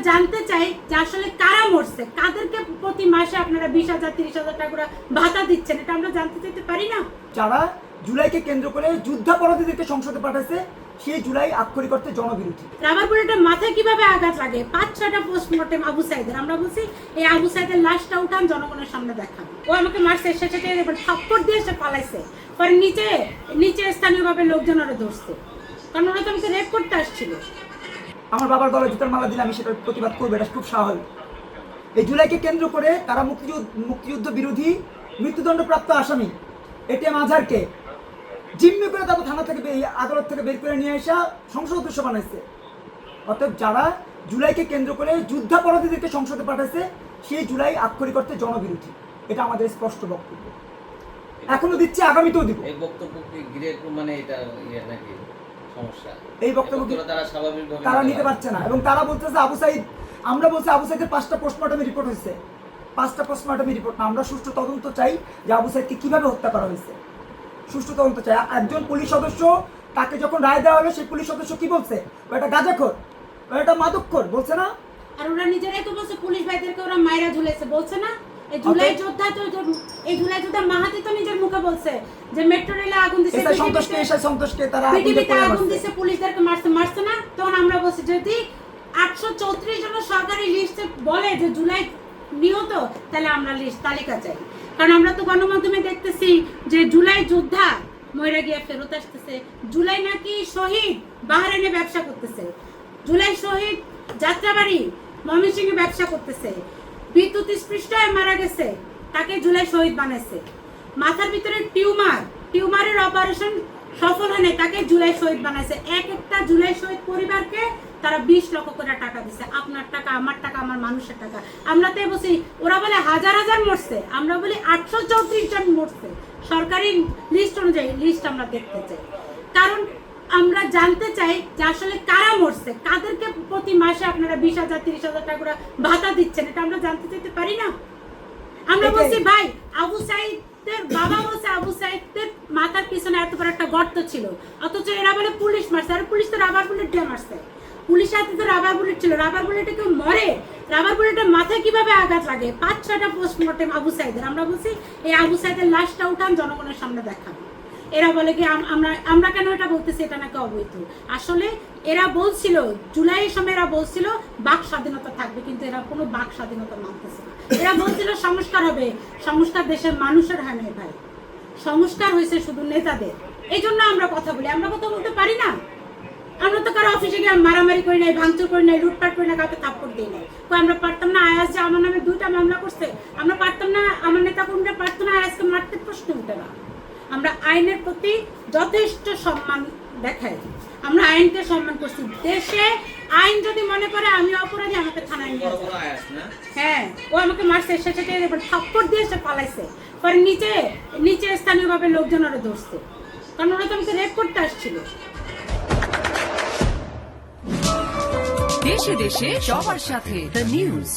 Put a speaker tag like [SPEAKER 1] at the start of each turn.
[SPEAKER 1] জানতে চাই যে আসলে কারা মরছে, কাদেরকে প্রতি মাসে আপনারা 20,000 30,000 টাকা করে ভাতা দিচ্ছেন, এটা আমরা জানতে চাইতে পারি না?
[SPEAKER 2] যারা জুলাইকে কেন্দ্র করে যুদ্ধাপরাধীদেরকে সংসদে পাঠাইছে সেই জুলাই আক্ষরিক অর্থে জনবিরোধী।
[SPEAKER 1] রাবার বুলেটের মাথায় কিভাবে আঘাত লাগে? 5-6টা পোস্টমর্টেম আবু সাইদের। আমরা বলছি এই আবু সাইদের লাশটা উঠান, জনগণের সামনে দেখান। ও আমাকে মারছে, শেষে থাপ্পড় দিয়ে সে পালাইছে। পরে নিচে স্থানীয়ভাবে লোকজন ওরা ধরছে, কারণ ওরা তো আমাকে রেপ করতে আসছিল।
[SPEAKER 2] আমার বাবার গলায় জুতার মালা দিলে আমি সেটার প্রতিবাদ করবো, এটা খুব স্বাভাবিক। এই জুলাইকে কেন্দ্র করে তারা মুক্তিযুদ্ধ বিরোধী মৃত্যুদণ্ডপ্রাপ্ত আসামি এটিএম আজহারকে জিম্মি করে তারপর থানা থেকে আদালত থেকে বের করে নিয়ে আসা সংসদ সদস্য বানাইছে। অর্থাৎ যারা জুলাইকে কেন্দ্র করে যুদ্ধাপরাধীদেরকে সংসদে পাঠাইছে সেই জুলাই আক্ষরিক অর্থে জনবিরোধী, এটা আমাদের স্পষ্ট বক্তব্য। এখনো দিচ্ছি, আগামীতেও দিব।
[SPEAKER 3] এই বক্তব্যকে ঘিরে মানে এটা নাকি সমস্যা,
[SPEAKER 2] এই বক্তব্য
[SPEAKER 3] তারা স্বাভাবিকভাবে
[SPEAKER 2] তারা নিতে পারছে না, এবং তারা বলতেছে আবু সাইদ, আমরা বলছি আবু সাইদের 5টা পোস্টমর্টমের রিপোর্ট হয়েছে। 5টা পোস্টমর্টমের রিপোর্ট না, আমরা সুষ্ঠু তদন্ত চাই যে আবু সাইদকে কিভাবে হত্যা করা হয়েছে, সুষ্ঠু তদন্ত চাই। একজন পুলিশ সদস্য, তাকে যখন রায় দেওয়া হলো সেই পুলিশ সদস্য কি বলছে? ও একটা গাঁজাখোর, ও একটা মাদকখোর বলছে না?
[SPEAKER 1] আর ওরা নিজেরাই তো বলছে পুলিশ ভাইদেরকে ওরা মাইরা ঝুলেছে, বলছে না? এই জুলাই যোদ্ধা মাহাতি তো নিজের মুখে বলছে যে মেট্রো রেলে আগুন দিছে,
[SPEAKER 2] সন্তোষকে তারা
[SPEAKER 1] আগুন দিছে, পুলিশদেরকে মারছে না? তখন আমরা বলছি যদি 834 জন সরকারি লিস্টে বলে যে জুলাই নিহত, তাহলে আমরা লিস্ট তালিকা চাই। কারণ আমরা তো গণমাধ্যমে দেখতেছি যে জুলাই যোদ্ধা মইরা গিয়ে ফেরত আসতেছে, জুলাই নাকি শহীদ বাহরাইনে ব্যবসা করতেছে, জুলাই শহীদ যাত্রাবাড়ি ময়মনসিংহে ব্যবসা করতেছে, বিদ্যুৎ স্পৃষ্ট হয়ে মারা গেছে, তাকে জুলাই শহীদ বানাইছে। মাথার ভিতরে টিউমারের অপারেশন সফল হয় নাই, তাকে জুলাই শহীদ বানাইছে। একটা জুলাই শহীদ পরিবারকে তারা 20 লক্ষ করে টাকা দিছে। আপনার টাকা, আমার টাকা, আমার মানুষের টাকা। আমরা তো বলছি, ওরা বলে হাজার হাজার মরছে, আমরা বলি 834 জন মরছে। সরকারি লিস্ট অনুযায়ী লিস্ট আমরা দেখতে চাই, কারণ আমরা জানতে চাই যে আসলে কারা মরছে, কাদেরকে প্রতি মাসে আপনারা 20,000 30,000 টাকা করে ভাতা দিচ্ছেন, এটা আমরা জানতে চাইতে পারি না? আমরা বলছি ভাই, আবু সাইদের বাবা বলছে আবু সাইদের মাথার পিছনে এত বড় একটা গর্ত ছিল, অথচ এরা বলে পুলিশ মারছে। আর পুলিশ তো রাবার বুলেট দিয়ে মারছে, পুলিশের হাতে তো রাবার বুলেট ছিল। রাবার বুলেটে কেউ মরে? রাবার বুলেটের মাথায় কিভাবে আঘাত লাগে? 5-6টা পোস্টমর্টেম আবু সাইদের। আমরা বলছি এই আবু সাইদের লাশটা উঠান, জনগণের সামনে দেখান। এরা বলে কি আমরা কেন এটা বলতেছি, এটা নাকি অবৈধ। আসলে এরা বলছিল জুলাইয়ের সময়, এরা বলছিল বাক স্বাধীনতা থাকবে, কিন্তু এরা কোনো বাক স্বাধীনতা মানতেছে না। এরা বলছিল সংস্কার হবে, সংস্কার দেশের মানুষের হয় নাই ভাই, সংস্কার হয়েছে শুধু নেতাদের। এই জন্য আমরা কথা বলি, আমরা কথা বলতে পারি না। আমরা তো কারো অফিসে গিয়ে মারামারি করি নাই, ভাঙচুর করি নাই, লুটপাট করি না, কাউকে থাপ্পড় দিই নাই। আমরা পারতাম না আয়াজ যে আমার নামে 2টা মামলা করছে, আমরা পারতাম না, আমার নেতা কর্মীরা পারতো না আয়াজকে মারতে? প্রশ্ন উঠে না। আমরা আইনের প্রতি যথেষ্ট সম্মান দেখাই, আমরা আইনকে সম্মান করছি। দেশে আইন যদি মনে করে আমি অপরাধী, আমাকে থানায় নিয়ে যায়। হ্যাঁ, ও আমাকে মারছে, শেষে থাপ্পড় দিয়ে সে পালাইছে। পরে নিচে স্থানীয়ভাবে লোকজন ওরা ধরছে, কারণ ওরা তো আমাকে রেপ করতে আসছিল।
[SPEAKER 4] দেশে দেশে সবার সাথে দ্য নিউজ।